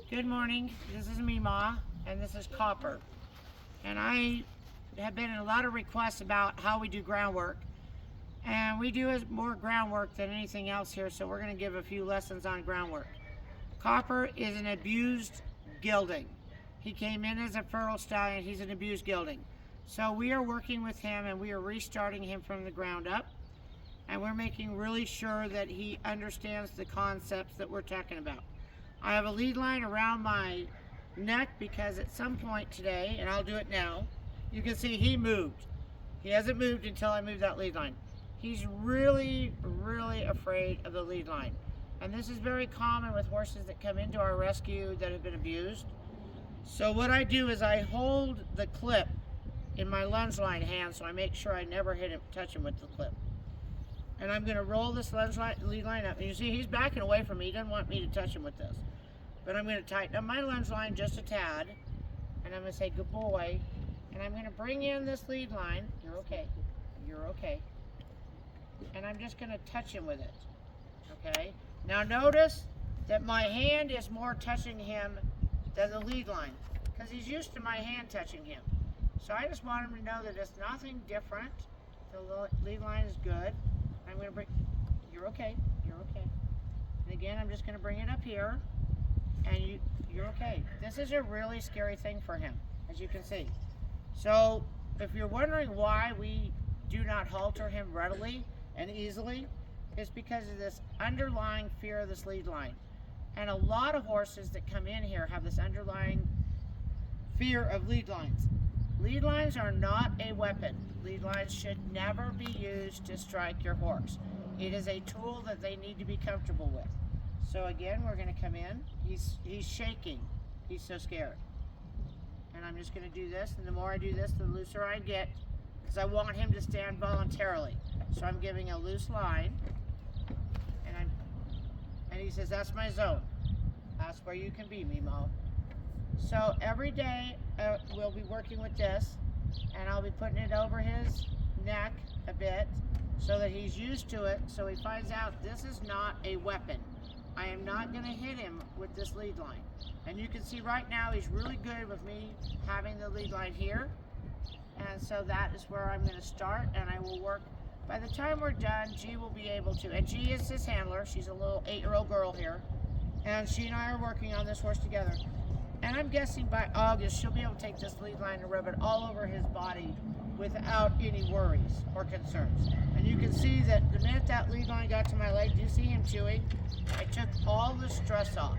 Good morning, this is Mima, and this is Copper. And I have been in a lot of requests about how we do groundwork. And we do more groundwork than anything else here, so we're going to give a few lessons on groundwork. Copper is an abused gelding. He came in as a fertile stallion, he's an abused gelding. So we are working with him and we are restarting him from the ground up. And we're making really sure that he understands the concepts that we're talking about. I have a lead line around my neck because at some point today, and I'll do it now, you can see he moved. He hasn't moved until I move that lead line. He's really afraid of the lead line. And this is very common with horses that come into our rescue that have been abused. So what I do is I hold the clip in my lunge line hand so I make sure I never touch him with the clip. And I'm going to roll this lead line up. And you see he's backing away from me. He doesn't want me to touch him with this. But I'm going to tighten up my lunge line just a tad. And I'm going to say, good boy. And I'm going to bring in this lead line. You're okay. You're okay. And I'm just going to touch him with it. Okay? Now notice that my hand is more touching him than the lead line. Because he's used to my hand touching him. So I just want him to know that it's nothing different. The lead line is good. I'm going to bring, you're okay, you're okay. And again, I'm just going to bring it up here, and you're okay. This is a really scary thing for him, as you can see. So, if you're wondering why we do not halter him readily and easily, it's because of this underlying fear of this lead line. And a lot of horses that come in here have this underlying fear of lead lines. Lead lines are not a weapon. Lead lines should never be used to strike your horse. It is a tool that they need to be comfortable with. So again, we're going to come in. He's shaking. He's so scared. And I'm just going to do this, and the more I do this, the looser I get, because I want him to stand voluntarily. So I'm giving a loose line, and he says, that's my zone. That's where you can be, Mimo. So every day we'll be working with this, and I'll be putting it over his neck a bit so that he's used to it, so he finds out this is not a weapon. I am not going to hit him with this lead line. And you can see right now he's really good with me having the lead line here. And so that is where I'm going to start, and I will work. By the time we're done, G will be able to, and G is his handler. She's a little 8-year-old girl here, and she and I are working on this horse together. And I'm guessing by August, she'll be able to take this lead line and rub it all over his body without any worries or concerns. And you can see that the minute that lead line got to my leg, do you see him chewing? I took all the stress off.